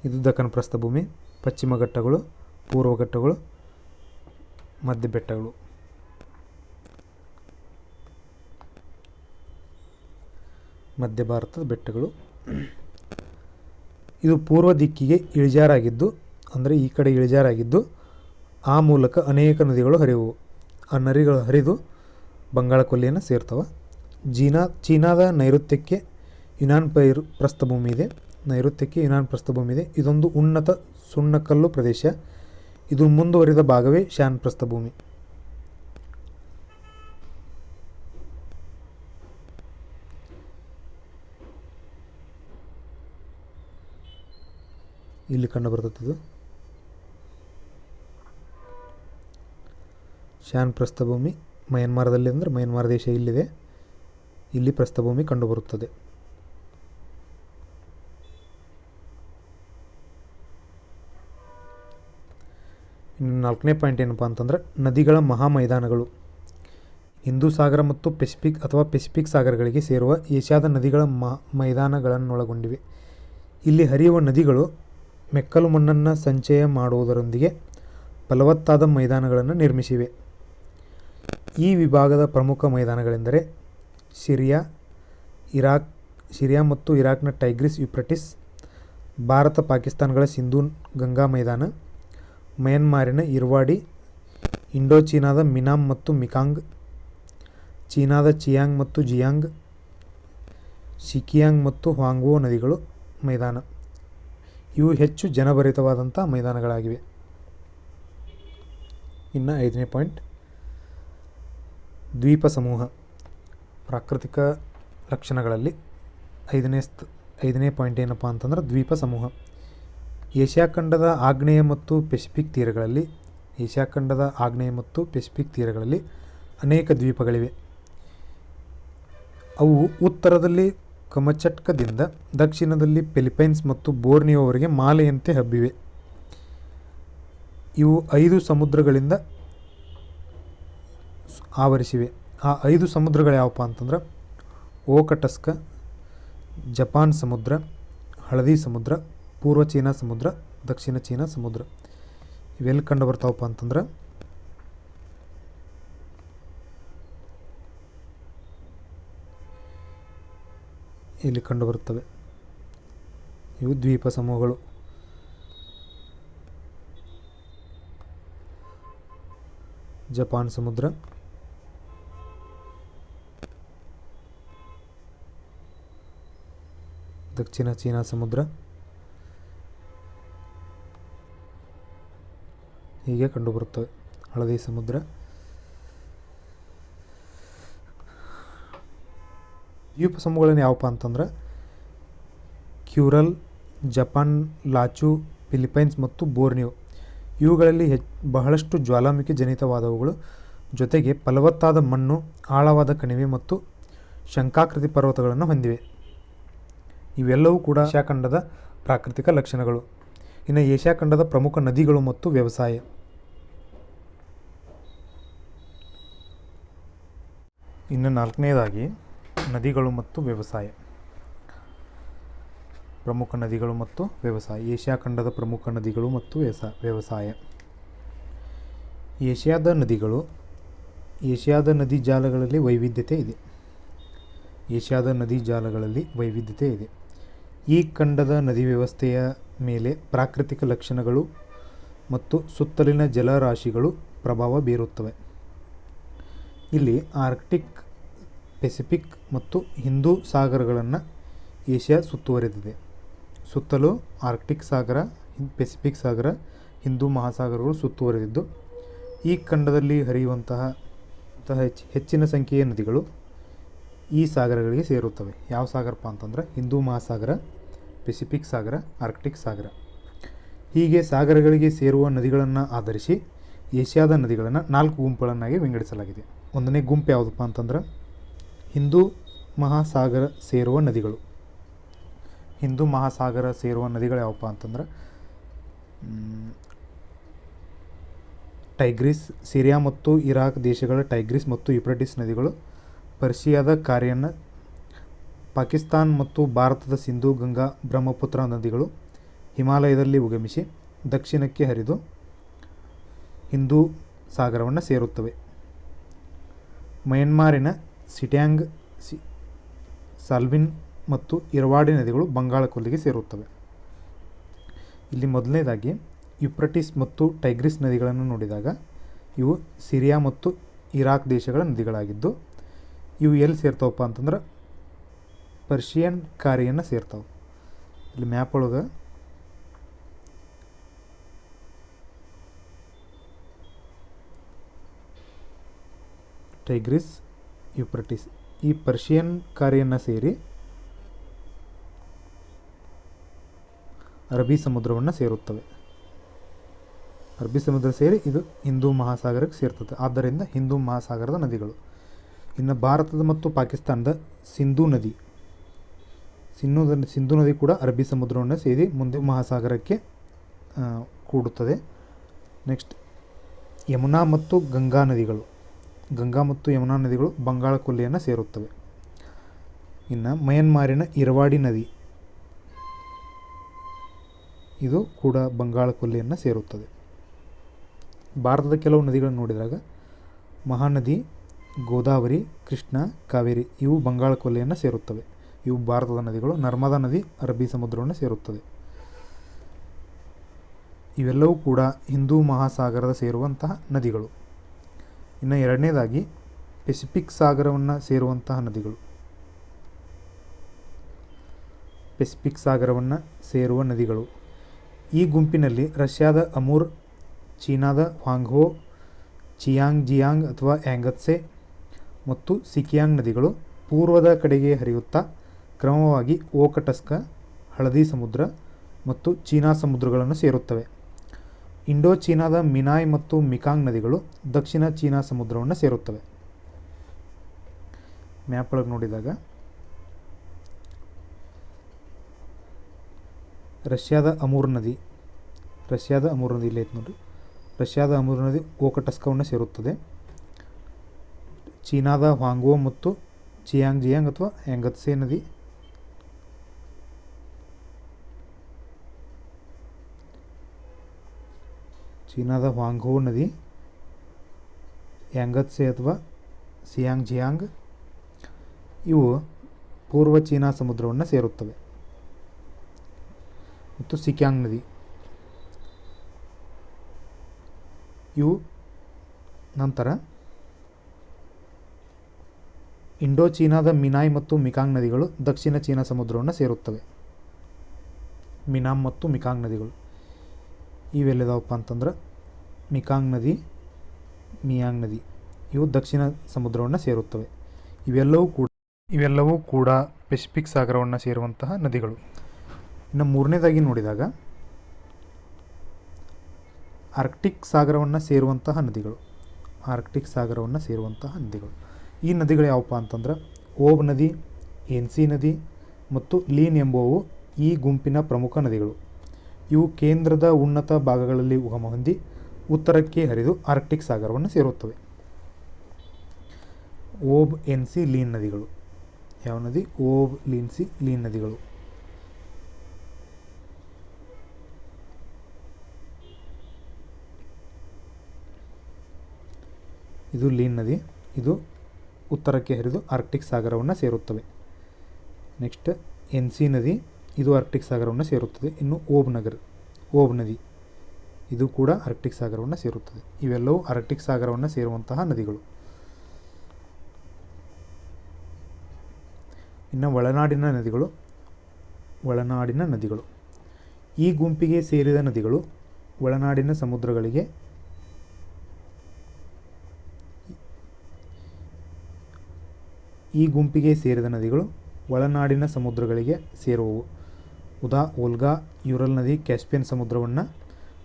ಇದು ದಕ್ಕನ್ ಪ್ರಸ್ಥಭೂಮಿ. ಪಶ್ಚಿಮ ಘಟ್ಟಗಳು, ಪೂರ್ವ ಘಟ್ಟಗಳು, ಮಧ್ಯ ಬೆಟ್ಟಗಳು. ಮಧ್ಯ ಭಾರತದ ಬೆಟ್ಟಗಳು. ಇದು ಪೂರ್ವ ದಿಕ್ಕಿಗೆ ಇಳಿಜಾರಾಗಿದ್ದು, ಅಂದರೆ ಈ ಕಡೆ ಇಳಿಜಾರಾಗಿದ್ದು, ಆ ಮೂಲಕ ಅನೇಕ ನದಿಗಳು ಹರಿಯುವು. ಆ ನದಿಗಳು ಹರಿದು ಬಂಗಾಳ ಕೊಲ್ಲಿಯನ್ನು ಸೇರ್ತವೆ. ಚೀನಾದ ನೈಋತ್ಯಕ್ಕೆ ಯುನಾನ್ ಪ್ರಸ್ಥಭೂಮಿ ಇದೆ. ಇದೊಂದು ಉನ್ನತ ಸುಣ್ಣಕಲ್ಲು ಪ್ರದೇಶ. ಇದು ಮುಂದುವರಿದ ಭಾಗವೇ ಶಾನ್ ಪ್ರಸ್ಥಭೂಮಿ. ಇಲ್ಲಿ ಕಂಡುಬರ್ತದೆ ಶಾನ್ ಪ್ರಸ್ಥಭೂಮಿ. ಮಯನ್ಮಾರದಲ್ಲಿ ಅಂದರೆ ಮಯನ್ಮಾರ ದೇಶ ಇಲ್ಲಿದೆ. ಇಲ್ಲಿ ಪ್ರಸ್ಥಭೂಮಿ ಕಂಡುಬರುತ್ತದೆ. ಇನ್ನು ನಾಲ್ಕನೇ ಪಾಯಿಂಟ್ ಏನಪ್ಪ ಅಂತಂದ್ರೆ ನದಿಗಳ ಮಹಾಮೈದಾನಗಳು. ಹಿಂದೂ ಸಾಗರ ಮತ್ತು ಪೆಸಿಫಿಕ್ ಸಾಗರಗಳಿಗೆ ಸೇರುವ ಏಷ್ಯಾದ ನದಿಗಳ ಮೈದಾನಗಳನ್ನೊಳಗೊಂಡಿವೆ. ಇಲ್ಲಿ ಹರಿಯುವ ನದಿಗಳು ಮೆಕ್ಕಲು ಮಣ್ಣನ್ನು ಸಂಚಯ ಮಾಡುವುದರೊಂದಿಗೆ ಫಲವತ್ತಾದ ಮೈದಾನಗಳನ್ನು ನಿರ್ಮಿಸಿವೆ. ಈ ವಿಭಾಗದ ಪ್ರಮುಖ ಮೈದಾನಗಳೆಂದರೆ ಸಿರಿಯಾ ಮತ್ತು ಇರಾಕ್ನ ಟೈಗ್ರಿಸ್ ಯುಪ್ರಟಿಸ್, ಭಾರತ ಪಾಕಿಸ್ತಾನಗಳ ಸಿಂಧೂ ಗಂಗಾ ಮೈದಾನ, ಮಯನ್ಮಾರಿನ ಇರ್ವಾಡಿ, ಇಂಡೋ ಚೀನಾದ ಮಿನಾಮ್ ಮತ್ತು ಮಿಕಾಂಗ್, ಚೀನಾದ ಚಿಯಾಂಗ್ ಮತ್ತು ಜಿಯಾಂಗ್, ಸಿಕಿಯಾಂಗ್ ಮತ್ತು ಹ್ವಾಂಗ್ವೋ ನದಿಗಳು ಮೈದಾನ. ಇವು ಹೆಚ್ಚು ಜನಭರಿತವಾದಂಥ ಮೈದಾನಗಳಾಗಿವೆ. ಇನ್ನು 5ನೇ ಪಾಯಿಂಟ್, ದ್ವೀಪ ಸಮೂಹ. ಪ್ರಾಕೃತಿಕ ಲಕ್ಷಣಗಳಲ್ಲಿ 5ನೇ ಪಾಯಿಂಟ್ ಏನಪ್ಪ ಅಂತಂದ್ರೆ ದ್ವೀಪ ಸಮೂಹ. ಏಷ್ಯಾ ಖಂಡದ ಆಗ್ನೇಯ ಮತ್ತು ಪೆಸಿಫಿಕ್ ತೀರಗಳಲ್ಲಿ ಅನೇಕ ದ್ವೀಪಗಳಿವೆ. ಅವು ಉತ್ತರದಲ್ಲಿ ಕಮಚಟ್ಕದಿಂದ ದಕ್ಷಿಣದಲ್ಲಿ ಫಿಲಿಪೈನ್ಸ್ ಮತ್ತು ಬೋರ್ನಿಯೋವರೆಗೆ ಮಾಲೆಯಂತೆ ಹಬ್ಬಿವೆ. ಇವು 5 ಸಮುದ್ರಗಳಿಂದ ಆವರಿಸಿವೆ. ಆ 5 ಸಮುದ್ರಗಳು ಯಾವಪ್ಪ ಅಂತಂದ್ರೆ ಓಕಟಸ್ಕ, ಜಪಾನ್ ಸಮುದ್ರ, ಹಳದಿ ಸಮುದ್ರ, ಪೂರ್ವ ಚೀನಾ ಸಮುದ್ರ, ದಕ್ಷಿಣ ಚೀನಾ ಸಮುದ್ರ. ಇವೆಲ್ಲಿ ಕಂಡು ಬರ್ತಾವಪ್ಪ ಅಂತಂದ್ರೆ ಇಲ್ಲಿ ಕಂಡುಬರುತ್ತವೆ. ಇವು ದ್ವೀಪ ಸಮೂಹಗಳು. ಜಪಾನ್ ಸಮುದ್ರ, ದಕ್ಷಿಣ ಚೀನಾ ಸಮುದ್ರ, ಹೀಗೆ ಕಂಡುಬರುತ್ತವೆ. ಹಳದಿ ಸಮುದ್ರ. ದ್ವೀಪ ಸಮೂಹಗಳನ್ನು ಯಾವಪ್ಪ ಅಂತಂದ್ರೆ ಕ್ಯೂರಲ್, ಜಪಾನ್, ಲಾಚು, ಫಿಲಿಪೈನ್ಸ್ ಮತ್ತು ಬೋರ್ನಿಯೋ. ಇವುಗಳಲ್ಲಿ ಬಹಳಷ್ಟು ಜ್ವಾಲಾಮುಖಿ ಜನಿತವಾದವುಗಳು, ಜೊತೆಗೆ ಫಲವತ್ತಾದ ಮಣ್ಣು, ಆಳವಾದ ಕಣಿವೆ ಮತ್ತು ಶಂಖಾಕೃತಿ ಪರ್ವತಗಳನ್ನು ಹೊಂದಿವೆ. ಇವೆಲ್ಲವೂ ಕೂಡ ಏಷ್ಯಾ ಖಂಡದ ಪ್ರಾಕೃತಿಕ ಲಕ್ಷಣಗಳು. ಇನ್ನು ಏಷ್ಯಾ ಖಂಡದ ಪ್ರಮುಖ ನದಿಗಳು ಮತ್ತು ವ್ಯವಸಾಯ. ಇನ್ನು 4ನೇದಾಗಿ ನದಿಗಳು ಮತ್ತು ವ್ಯವಸಾಯ. ಪ್ರಮುಖ ನದಿಗಳು ಮತ್ತು ವ್ಯವಸಾಯ. ಏಷ್ಯಾ ಖಂಡದ ಪ್ರಮುಖ ನದಿಗಳು ಮತ್ತು ವ್ಯವಸಾಯ. ಏಷ್ಯಾದ ನದಿ ಜಾಲಗಳಲ್ಲಿ ವೈವಿಧ್ಯತೆ ಇದೆ. ಈ ಖಂಡದ ನದಿ ವ್ಯವಸ್ಥೆಯ ಮೇಲೆ ಪ್ರಾಕೃತಿಕ ಲಕ್ಷಣಗಳು ಮತ್ತು ಸುತ್ತಲಿನ ಜಲರಾಶಿಗಳು ಪ್ರಭಾವ ಬೀರುತ್ತವೆ. ಇಲ್ಲಿ ಆರ್ಕ್ಟಿಕ್, ಪೆಸಿಫಿಕ್ ಮತ್ತು ಹಿಂದೂ ಸಾಗರಗಳನ್ನು ಏಷ್ಯಾ ಸುತ್ತುವರೆದಿದೆ. ಸುತ್ತಲೂ ಆರ್ಕ್ಟಿಕ್ ಸಾಗರ, ಪೆಸಿಫಿಕ್ ಸಾಗರ, ಹಿಂದೂ ಮಹಾಸಾಗರಗಳು ಸುತ್ತುವರೆದಿದ್ದು, ಈ ಖಂಡದಲ್ಲಿ ಹರಿಯುವಂತಹ ಹೆಚ್ಚಿನ ಸಂಖ್ಯೆಯ ನದಿಗಳು ಈ ಸಾಗರಗಳಿಗೆ ಸೇರುತ್ತವೆ. ಯಾವ ಸಾಗರಪ್ಪ ಅಂತಂದರೆ ಹಿಂದೂ ಮಹಾಸಾಗರ, ಪೆಸಿಫಿಕ್ ಸಾಗರ, ಆರ್ಕ್ಟಿಕ್ ಸಾಗರ. ಹೀಗೆ ಸಾಗರಗಳಿಗೆ ಸೇರುವ ನದಿಗಳನ್ನು ಆಧರಿಸಿ ಏಷ್ಯಾದ ನದಿಗಳನ್ನು 4 ಗುಂಪುಗಳನ್ನಾಗಿ ವಿಂಗಡಿಸಲಾಗಿದೆ. 1ನೇ ಗುಂಪು ಯಾವುದಪ್ಪ ಅಂತಂದ್ರೆ ಹಿಂದೂ ಮಹಾಸಾಗರ ಸೇರುವ ನದಿಗಳು. ಹಿಂದೂ ಮಹಾಸಾಗರ ಸೇರುವ ನದಿಗಳು ಯಾವಪ್ಪ ಅಂತಂದ್ರೆ ಟೈಗ್ರಿಸ್, ಸಿರಿಯಾ ಮತ್ತು ಇರಾಕ್ ದೇಶಗಳ ಟೈಗ್ರಿಸ್ ಮತ್ತು ಯುಫ್ರಟಿಸ್ ನದಿಗಳು, ಪರ್ಷಿಯಾದ ಕಾರಿಯನ್, ಪಾಕಿಸ್ತಾನ್ ಮತ್ತು ಭಾರತದ ಸಿಂಧೂ, ಗಂಗಾ, ಬ್ರಹ್ಮಪುತ್ರ ನದಿಗಳು ಹಿಮಾಲಯದಲ್ಲಿ ಉಗಮಿಸಿ ದಕ್ಷಿಣಕ್ಕೆ ಹರಿದು ಹಿಂದೂ ಸಾಗರವನ್ನು ಸೇರುತ್ತವೆ. ಮಯನ್ಮಾರಿನ ಸಿಟ್ಯಾಂಗ್, ಸಾಲ್ವಿನ್ ಮತ್ತು ಇರವಾಡಿ ನದಿಗಳು ಬಂಗಾಳ ಕೊಲ್ಲಿಗೆ ಸೇರುತ್ತವೆ. ಇಲ್ಲಿ ಮೊದಲನೇದಾಗಿ ಯುಫ್ರಟಿಸ್ ಮತ್ತು ಟೈಗ್ರಿಸ್ ನದಿಗಳನ್ನು ನೋಡಿದಾಗ ಇವು ಸಿರಿಯಾ ಮತ್ತು ಇರಾಕ್ ದೇಶಗಳ ನದಿಗಳಾಗಿದ್ದು, ಇವು ಎಲ್ಲಿ ಸೇರ್ತಾವಪ್ಪ ಅಂತಂದ್ರೆ ಪರ್ಷಿಯನ್ ಕಾರಿಯನ್ನು ಸೇರ್ತಾವೆ. ಇಲ್ಲಿ ಮ್ಯಾಪ್ ಒಳಗೆ ಟೈಗ್ರಿಸ್, ಯುಫ್ರಟಿಸ್ ಈ ಪರ್ಷಿಯನ್ ಕಾರಿಯನ್ನು ಸೇರಿ ಅರಬ್ಬಿ ಸಮುದ್ರವನ್ನು ಸೇರುತ್ತವೆ. ಅರಬ್ಬಿ ಸಮುದ್ರ ಸೇರಿ ಇದು ಹಿಂದೂ ಮಹಾಸಾಗರಕ್ಕೆ ಸೇರ್ತದೆ. ಆದ್ದರಿಂದ ಹಿಂದೂ ಮಹಾಸಾಗರದ ನದಿಗಳು. ಇನ್ನು ಭಾರತದ ಮತ್ತು ಪಾಕಿಸ್ತಾನದ ಸಿಂಧೂ ನದಿ ಕೂಡ ಅರಬ್ಬಿ ಸಮುದ್ರವನ್ನು ಸೇರಿ ಮುಂದೆ ಮಹಾಸಾಗರಕ್ಕೆ ಕೂಡುತ್ತದೆ. ನೆಕ್ಸ್ಟ್ ಯಮುನಾ ಮತ್ತು ಗಂಗಾ ನದಿಗಳು ಬಂಗಾಳ ಕೊಲ್ಲಿಯನ್ನು ಸೇರುತ್ತವೆ. ಇನ್ನು ಮಯನ್ಮಾರಿನ ಇರವಾಡಿ ನದಿ ಇದು ಕೂಡ ಬಂಗಾಳ ಕೊಲ್ಲಿಯನ್ನು ಸೇರುತ್ತದೆ. ಭಾರತದ ಕೆಲವು ನದಿಗಳನ್ನು ನೋಡಿದಾಗ ಮಹಾನದಿ, ಗೋದಾವರಿ, ಕೃಷ್ಣ, ಕಾವೇರಿ ಇವು ಬಂಗಾಳ ಕೊಲ್ಲಿಯನ್ನು ಸೇರುತ್ತವೆ. ಇವು ಭಾರತದ ನದಿಗಳು. ನರ್ಮದಾ ನದಿ ಅರಬ್ಬಿ ಸಮುದ್ರವನ್ನು ಸೇರುತ್ತದೆ. ಇವೆಲ್ಲವೂ ಕೂಡ ಹಿಂದೂ ಮಹಾಸಾಗರದ ಸೇರುವಂತಹ ನದಿಗಳು. ಇನ್ನು ಎರಡನೇದಾಗಿ ಪೆಸಿಫಿಕ್ ಸಾಗರವನ್ನು ಸೇರುವಂತಹ ನದಿಗಳು. ಪೆಸಿಫಿಕ್ ಸಾಗರವನ್ನು ಸೇರುವ ನದಿಗಳು. ಈ ಗುಂಪಿನಲ್ಲಿ ರಷ್ಯಾದ ಅಮೂರ್, ಚೀನಾದ ಹ್ವಾಂಗ್ಹೋ, ಚಿಯಾಂಗ್ಜಿಯಾಂಗ್ ಅಥವಾ ಯಾಂಗತ್ಸೆ ಮತ್ತು ಸಿಕಿಯಾಂಗ್ ನದಿಗಳು ಪೂರ್ವದ ಕಡೆಗೆ ಹರಿಯುತ್ತಾ ಕ್ರಮವಾಗಿ ಓಕಟಸ್ಕ, ಹಳದಿ ಸಮುದ್ರ ಮತ್ತು ಚೀನಾ ಸಮುದ್ರಗಳನ್ನು ಸೇರುತ್ತವೆ. ಇಂಡೋ ಚೀನಾದ ಮಿನಾಯ್ ಮತ್ತು ಮಿಕಾಂಗ್ ನದಿಗಳು ದಕ್ಷಿಣ ಚೀನಾ ಸಮುದ್ರವನ್ನು ಸೇರುತ್ತವೆ. ಮ್ಯಾಪ್ ಒಳಗೆ ನೋಡಿದಾಗ ರಷ್ಯಾದ ಅಮೂರ್ ನದಿ ಇಲ್ಲಿ ಐತೆ ನೋಡಿರಿ. ರಷ್ಯಾದ ಅಮೂರ್ ನದಿ ಓಕಟಸ್ಕವನ್ನು ಸೇರುತ್ತದೆ. ಚೀನಾದ ಹ್ವಾಂಗ್ಹೋ ಮತ್ತು ಚಿಯಾಂಗ್ಜಿಯಾಂಗ್ ಅಥವಾ ಯಾಂಗತ್ಸೆ ನದಿ ಚೀನಾದ ಹ್ವಾಂಗ್ಹೋ ನದಿ, ಯಾಂಗತ್ಸೆ ಅಥವಾ ಸಿಯಾಂಗ್ಜಿಯಾಂಗ್ ಇವು ಪೂರ್ವ ಚೀನಾ ಸಮುದ್ರವನ್ನು ಸೇರುತ್ತವೆ. ಮತ್ತು ಸಿಕ್ಯಾಂಗ್ ನದಿ ಇವು ನಂತರ ಇಂಡೋ ಚೀನಾದ ಮಿನಾಯ್ ಮತ್ತು ಮಿಕಾಂಗ್ ನದಿಗಳು ದಕ್ಷಿಣ ಚೀನಾ ಸಮುದ್ರವನ್ನು ಸೇರುತ್ತವೆ. ಮಿನಾಮ್ ಮತ್ತು ಮಿಕಾಂಗ್ ನದಿಗಳು ಇವೆಲ್ಲಿದಾವಪ್ಪ ಅಂತಂದ್ರೆ ಮಿಕಾಂಗ್ ನದಿ, ಮಿಯಾಂಗ್ ನದಿ ಇವು ದಕ್ಷಿಣ ಸಮುದ್ರವನ್ನು ಸೇರುತ್ತವೆ. ಇವೆಲ್ಲವೂ ಕೂಡ ಪೆಸಿಫಿಕ್ ಸಾಗರವನ್ನು ಸೇರುವಂತಹ ನದಿಗಳು. ಇನ್ನು ಮೂರನೇದಾಗಿ ನೋಡಿದಾಗ ಆರ್ಕ್ಟಿಕ್ ಸಾಗರವನ್ನು ಸೇರುವಂತಹ ನದಿಗಳು. ಈ ನದಿಗಳು ಯಾವಪ್ಪ ಅಂತಂದ್ರೆ ಓಬ್ ನದಿ, ಎನ್ಸಿ ನದಿ ಮತ್ತು ಲೀನ್ ಎಂಬುವು ಈ ಗುಂಪಿನ ಪ್ರಮುಖ ನದಿಗಳು. ಇವು ಕೇಂದ್ರದ ಉನ್ನತ ಭಾಗಗಳಲ್ಲಿ ಉಗಮ ಹೊಂದಿ ಉತ್ತರಕ್ಕೆ ಹರಿದು ಆರ್ಕ್ಟಿಕ್ ಸಾಗರವನ್ನು ಸೇರುತ್ತವೆ. ಓಬ್, ಎನ್ಸಿ, ಲೀನ್ ನದಿಗಳು. ಯಾವ ನದಿ? ಓಬ್, ಎನ್ಸಿ, ಲೀನ್ ನದಿಗಳು. ಇದು ಲೀನ್ ನದಿ, ಇದು ಉತ್ತರಕ್ಕೆ ಹರಿದು ಆರ್ಕ್ಟಿಕ್ ಸಾಗರವನ್ನು ಸೇರುತ್ತವೆ. ನೆಕ್ಸ್ಟ್ ಎನ್ಸಿ ನದಿ, ಇದು ಆರ್ಕ್ಟಿಕ್ ಸಾಗರವನ್ನು ಸೇರುತ್ತದೆ. ಇನ್ನು ಓಬ್ ನದಿ ಇದು ಕೂಡ ಆರ್ಕ್ಟಿಕ್ ಸಾಗರವನ್ನು ಸೇರುತ್ತದೆ. ಇವೆಲ್ಲವೂ ಆರ್ಕ್ಟಿಕ್ ಸಾಗರವನ್ನು ಸೇರುವಂತಹ ನದಿಗಳು. ಇನ್ನು ಒಳನಾಡಿನ ನದಿಗಳು. ಈ ಗುಂಪಿಗೆ ಸೇರಿದ ನದಿಗಳು ಒಳನಾಡಿನ ಸಮುದ್ರಗಳಿಗೆ ಸೇರುವವು. ವೋಲ್ಗಾ, ಯುರಲ್ ನದಿ ಕ್ಯಾಸ್ಪಿಯನ್ ಸಮುದ್ರವನ್ನು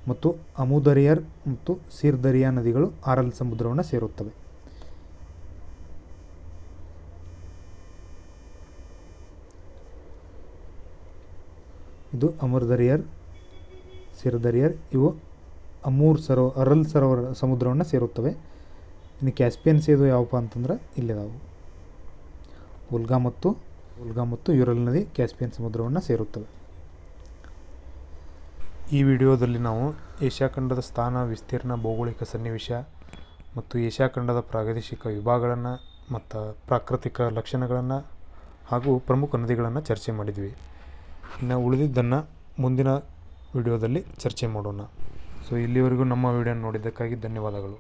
ಮತ್ತು ಅಮುದರಿಯರ್ ಮತ್ತು ಸಿರ್ದರಿಯಾ ನದಿಗಳು ಆರಲ್ ಸಮುದ್ರವನ್ನು ಸೇರುತ್ತವೆ. ಇದು ಅಮುದರಿಯರ್, ಸಿರ್ದರಿಯರ್ ಇವು ಅರಲ್ ಸಮುದ್ರವನ್ನು ಸೇರುತ್ತವೆ. ಇನ್ನು ಕ್ಯಾಸ್ಪಿಯನ್ ಸೇದು ಯಾವಪ್ಪ ಅಂತಂದ್ರೆ ಇಲ್ಲಿದಾವು. ವೋಲ್ಗಾ ಮತ್ತು ಯುರಲ್ ನದಿ ಕ್ಯಾಸ್ಪಿಯನ್ ಸಮುದ್ರವನ್ನು ಸೇರುತ್ತವೆ. ಈ ವಿಡಿಯೋದಲ್ಲಿ ನಾವು ಏಷ್ಯಾ ಖಂಡದ ಸ್ಥಾನ, ವಿಸ್ತೀರ್ಣ, ಭೌಗೋಳಿಕ ಸನ್ನಿವೇಶ ಮತ್ತು ಏಷ್ಯಾ ಖಂಡದ ಪ್ರಾದೇಶಿಕ ವಿಭಾಗಗಳನ್ನು ಮತ್ತು ಪ್ರಾಕೃತಿಕ ಲಕ್ಷಣಗಳನ್ನು ಹಾಗೂ ಪ್ರಮುಖ ನದಿಗಳನ್ನು ಚರ್ಚೆ ಮಾಡಿದ್ವಿ. ಇನ್ನು ಉಳಿದಿದ್ದನ್ನು ಮುಂದಿನ ವಿಡಿಯೋದಲ್ಲಿ ಚರ್ಚೆ ಮಾಡೋಣ. ಸೊ ಇಲ್ಲಿವರೆಗೂ ನಮ್ಮ ವಿಡಿಯೋ ನೋಡಿದ್ದಕ್ಕಾಗಿ ಧನ್ಯವಾದಗಳು.